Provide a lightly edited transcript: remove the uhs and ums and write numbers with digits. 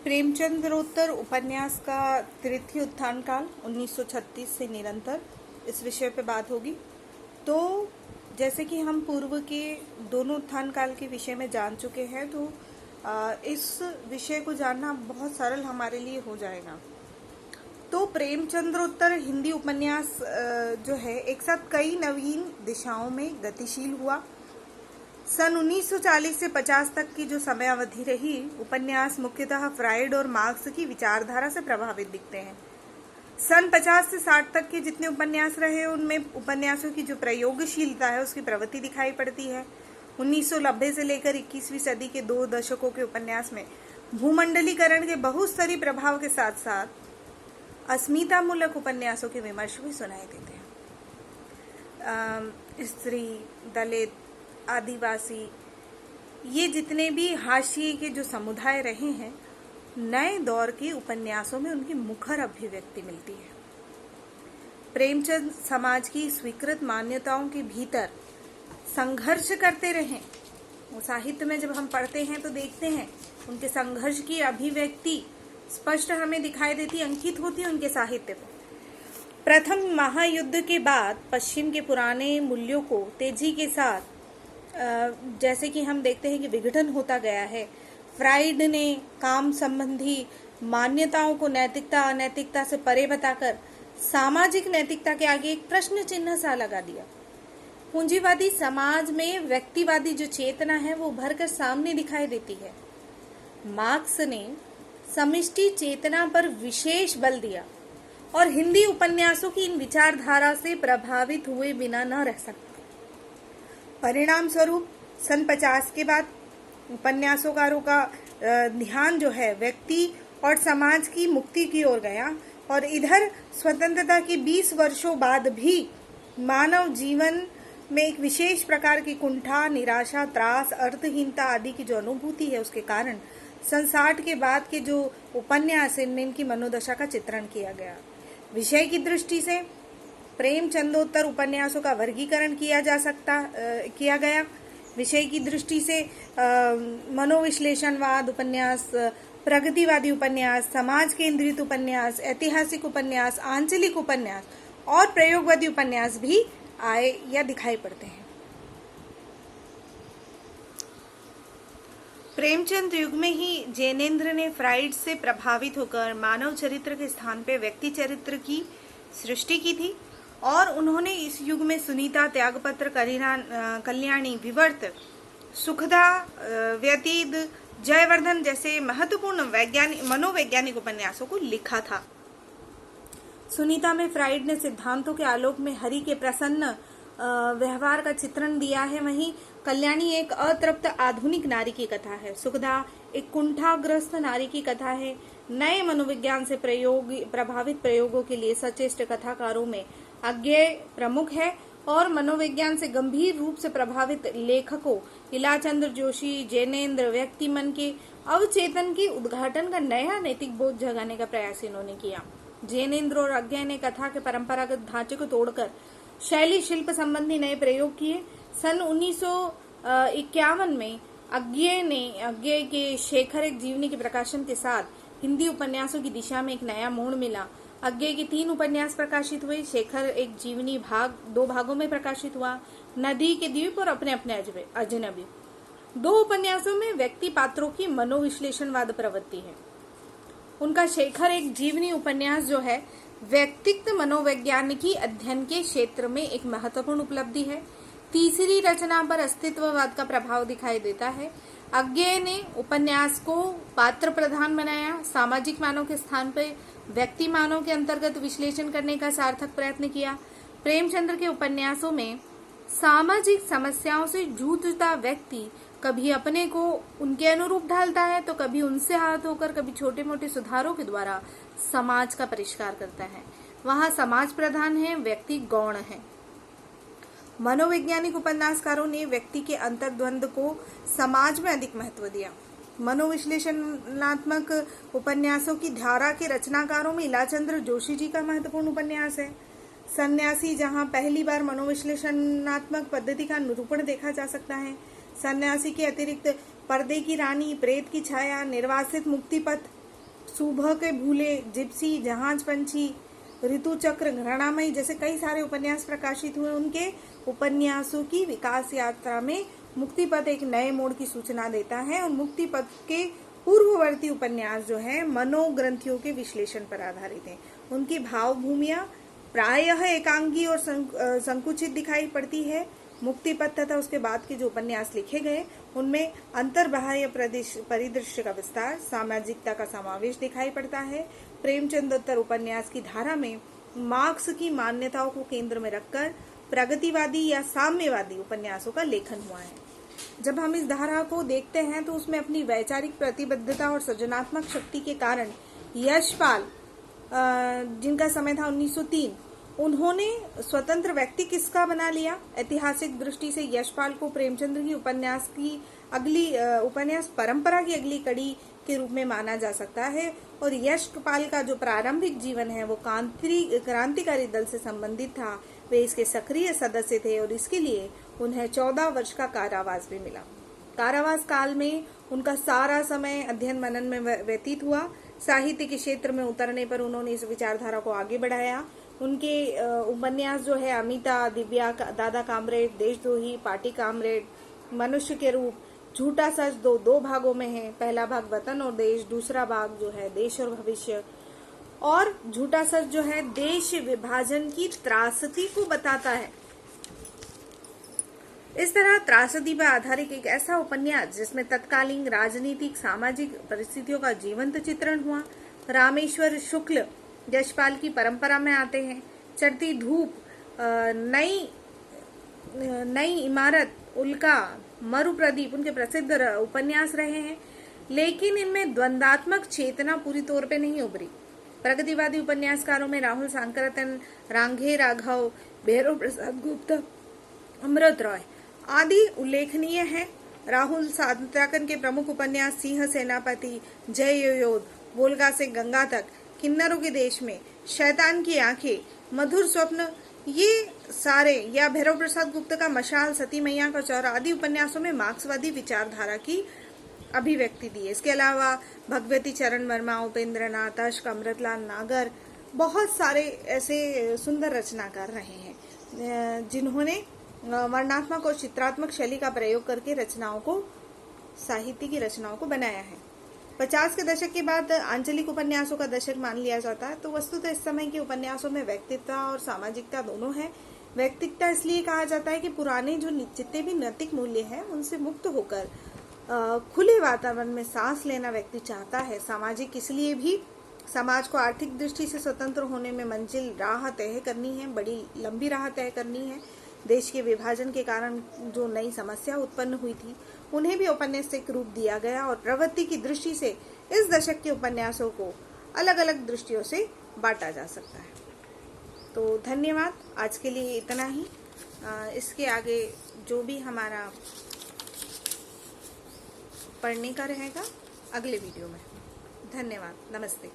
प्रेमचंद्रोत्तर उपन्यास का तृतीय उत्थान काल 1936 से निरंतर, इस विषय पे बात होगी। तो जैसे कि हम पूर्व के दोनों उत्थान काल के विषय में जान चुके हैं, तो इस विषय को जानना बहुत सरल हमारे लिए हो जाएगा। तो प्रेमचंद्रोत्तर हिंदी उपन्यास जो है एक साथ कई नवीन दिशाओं में गतिशील हुआ। सन 1940 से 50 तक की जो समय अवधि रही, उपन्यास मुख्यतः फ्राइड और मार्क्स की विचारधारा से प्रभावित दिखते हैं। सन 50 से 60 तक के जितने उपन्यास रहे, उनमें उपन्यासों की जो प्रयोगशीलता है उसकी प्रवृत्ति दिखाई पड़ती है। 1990 से लेकर 21वीं सदी के 2 दशकों के उपन्यास में भूमंडलीकरण के बहुस्तरीय प्रभाव के साथ साथ अस्मितामूलक उपन्यासों के विमर्श भी सुनाई देते हैं। स्त्री, दलित, आदिवासी, ये जितने भी हाशिए के जो समुदाय रहे हैं, नए दौर के उपन्यासों में उनकी मुखर अभिव्यक्ति मिलती है। प्रेमचंद समाज की स्वीकृत मान्यताओं के भीतर संघर्ष करते रहे। वो साहित्य में जब हम पढ़ते हैं तो देखते हैं उनके संघर्ष की अभिव्यक्ति स्पष्ट हमें दिखाई देती, अंकित होती है उनके साहित्य पर। प्रथम महायुद्ध के बाद पश्चिम के पुराने मूल्यों को तेजी के साथ जैसे कि हम देखते हैं कि विघटन होता गया है। फ्राइड ने काम संबंधी मान्यताओं को नैतिकता अनैतिकता से परे बताकर सामाजिक नैतिकता के आगे एक प्रश्न चिन्ह सा लगा दिया। पूंजीवादी समाज में व्यक्तिवादी जो चेतना है वो उभर कर सामने दिखाई देती है। मार्क्स ने समष्टि चेतना पर विशेष बल दिया और हिंदी उपन्यासों की इन विचारधारा से प्रभावित हुए बिना न रह सकता। परिणाम स्वरूप सन 50 के बाद उपन्यासकारों का ध्यान जो है व्यक्ति और समाज की मुक्ति की ओर गया, और इधर स्वतंत्रता के 20 वर्षों बाद भी मानव जीवन में एक विशेष प्रकार की कुंठा, निराशा, त्रास, अर्थहीनता आदि की जो अनुभूति है, उसके कारण सन 60 के बाद के जो उपन्यास इनमें इनकी मनोदशा का चित्रण किया गया। विषय की दृष्टि से प्रेमचंदोत्तर उपन्यासों का वर्गीकरण किया गया। विषय की दृष्टि से मनोविश्लेषणवाद उपन्यास, प्रगतिवादी उपन्यास, समाज केंद्रित उपन्यास, ऐतिहासिक उपन्यास, आंचलिक उपन्यास और प्रयोगवादी उपन्यास भी आए या दिखाई पड़ते हैं। प्रेमचंद युग में ही जैनेन्द्र ने फ्राइड से प्रभावित होकर मानव चरित्र के स्थान पर व्यक्ति चरित्र की सृष्टि की थी, और उन्होंने इस युग में सुनीता, त्यागपत्र, कल्याणी, विवर्त, सुखदा, व्यतीत, जयवर्धन जैसे महत्वपूर्ण मनोवैज्ञानिक उपन्यासों को लिखा था। सुनीता में फ्राइड ने सिद्धांतों के आलोक में हरि के प्रसन्न व्यवहार का चित्रण दिया है। वहीं कल्याणी एक अतृप्त आधुनिक नारी की कथा है। सुखदा एक कुंठाग्रस्त नारी की कथा है। नए मनोविज्ञान से प्रभावित प्रयोगों के लिए सचेष्ट कथाकारों में अज्ञेय प्रमुख है, और मनोविज्ञान से गंभीर रूप से प्रभावित लेखकों इलाचंद्र जोशी, जैनेन्द्र व्यक्ति मन के अवचेतन के उद्घाटन का नया नैतिक बोध जगाने का प्रयास इन्होंने किया। जैनेन्द्र और अज्ञेय ने कथा के परंपरागत ढांचे को तोड़कर शैली शिल्प संबंधी नए प्रयोग किए। सन 1951 में अज्ञेय के शेखर एक जीवनी के प्रकाशन के साथ हिंदी उपन्यासों की दिशा में एक नया मोड़ मिला। अज्ञेय के 3 उपन्यास प्रकाशित हुए। शेखर एक जीवनी 2 भागों में प्रकाशित हुआ, नदी के द्वीप और अपने अपने अजनबी। 2 उपन्यासों में व्यक्ति पात्रों की मनोविश्लेषणवाद प्रवृत्ति है। उनका शेखर एक जीवनी उपन्यास जो है व्यक्तित्व मनोवैज्ञानिकी अध्ययन के क्षेत्र में एक महत्वपूर्ण उपलब्धि है। तीसरी रचना पर अस्तित्ववाद का प्रभाव दिखाई देता है। अज्ञेय ने उपन्यास को पात्र प्रधान बनाया, सामाजिक मानव के स्थान पर व्यक्ति मानव के अंतर्गत विश्लेषण करने का सार्थक प्रयत्न किया। प्रेमचंद्र के उपन्यासों में सामाजिक समस्याओं से जूझता व्यक्ति कभी अपने को उनके अनुरूप ढालता है, तो कभी उनसे हाथ होकर, कभी छोटे मोटे सुधारों के द्वारा समाज का परिष्कार करता है। वहां समाज प्रधान है, व्यक्ति गौण है। मनोवैज्ञानिक उपन्यासकारों ने व्यक्ति के अंतर्द्वंद को समाज में अधिक महत्व दिया। मनोविश्लेषणात्मक उपन्यासों की धारा के रचनाकारों में इलाचंद्र जोशी जी का महत्वपूर्ण उपन्यास है सन्यासी, जहां पहली बार मनोविश्लेषणात्मक पद्धति का निरूपण देखा जा सकता है। सन्यासी के अतिरिक्त पर्दे की रानी, प्रेत की छाया, निर्वासित मुक्तिपथ, सुबह के भूले, जिप्सी, जहाज पंछी, ऋतु चक्र, घृणामयी जैसे कई सारे उपन्यास प्रकाशित हुए। उनके उपन्यासों की विकास यात्रा में मुक्ति पथ एक नए मोड़ की सूचना देता है और मुक्ति पथ के पूर्ववर्ती उपन्यास जो है मनोग्रंथियों के विश्लेषण पर आधारित हैं। उनकी भावभूमियां प्रायः एकांगी और संकुचित दिखाई पड़ती है। मुक्ति पथ तथा उसके बाद के जो उपन्यास लिखे गए उनमें अंतर्बाह्य परिदृश्य का विस्तार, सामाजिकता का समावेश दिखाई पड़ता है। प्रेमचंदोत्तर उपन्यास की धारा में मार्क्स की मान्यताओं को केंद्र में रखकर प्रगतिवादी या साम्यवादी उपन्यासों का लेखन हुआ है। जब हम इस धारा को देखते हैं तो उसमें अपनी वैचारिक प्रतिबद्धता और सृजनात्मक शक्ति के कारण यशपाल, जिनका समय था 1903, उन्होंने स्वतंत्र व्यक्ति किसका बना लिया। ऐतिहासिक दृष्टि से यशपाल को प्रेमचंद की उपन्यास परंपरा की अगली कड़ी के रूप में माना जा सकता है और यशपाल का जो प्रारंभिक जीवन है वो क्रांतिकारी दल से संबंधित था। वे इसके सक्रिय सदस्य थे और इसके लिए उन्हें 14 वर्ष का कारावास भी मिला। कारावास काल में उनका सारा समय अध्ययन मनन में व्यतीत हुआ। साहित्य के क्षेत्र में उतरने पर उन्होंने इस विचारधारा को आगे बढ़ाया। उनके उपन्यास जो है अमिता, दिव्या, दादा कामरेड, देशद्रोही, पार्टी कामरेड, मनुष्य के रूप, झूठा सच दो भागों में है। पहला भाग वतन और देश, दूसरा भाग जो है देश और भविष्य। और झूठा सच जो है देश विभाजन की त्रासदी को बताता है। इस तरह त्रासदी पर आधारित एक ऐसा उपन्यास जिसमें तत्कालीन राजनीतिक सामाजिक परिस्थितियों का जीवंत चित्रण हुआ। रामेश्वर शुक्ल यशपाल की परंपरा में आते हैं। चढ़ती धूप, नई इमारत, उल्का, मरुप्रदीप उनके प्रसिद्ध उपन्यास रहे हैं, लेकिन इनमें द्वंदात्मक चेतना पूरी तौर पे नहीं उभरी। प्रगतिवादी उपन्यासकारों में राहुल सांकरतन, रांघे राघव, भैरव प्रसाद गुप्ता, अमृत रॉय आदि उल्लेखनीय हैं। राहुल सांकरतन के प्रमुख उपन्यास सिंह सेनापति, जय योद्ध, वोल्गा से गंगा तक, किन्नरों के देश में, शैतान की आंखें, मधुर स्वप्न, ये सारे, या भैरव प्रसाद गुप्ता का मशाल, सती मैया का चौरा आदि उपन्यासों में मार्क्सवादी विचारधारा की अभिव्यक्ति दी है। इसके अलावा भगवती चरण वर्मा, उपेंद्र नाथ, अश्क, अमृतलाल नागर, बहुत सारे ऐसे सुंदर रचनाकार रहे हैं जिन्होंने वर्णात्मक और चित्रात्मक शैली का प्रयोग करके साहित्य की रचनाओं को बनाया है। 50 के दशक के बाद आंचलिक उपन्यासों का दशक मान लिया जाता है। तो वस्तुतः इस समय के उपन्यासों में व्यक्तित्व और सामाजिकता दोनों है। व्यक्तित्व इसलिए कहा जाता है कि पुराने जो जितने भी नैतिक मूल्य हैं उनसे मुक्त होकर खुले वातावरण में सांस लेना व्यक्ति चाहता है। सामाजिक इसलिए भी समाज को आर्थिक दृष्टि से स्वतंत्र होने में मंजिल राह तय करनी है, बड़ी लंबी राह तय करनी है। देश के विभाजन के कारण जो नई समस्या उत्पन्न हुई थी उन्हें भी औपन्यासिक रूप दिया गया और प्रवृत्ति की दृष्टि से इस दशक के उपन्यासों को अलग अलग दृष्टियों से बांटा जा सकता है। तो धन्यवाद, आज के लिए इतना ही। इसके आगे जो भी हमारा पढ़ने का रहेगा अगले वीडियो में। धन्यवाद, नमस्ते।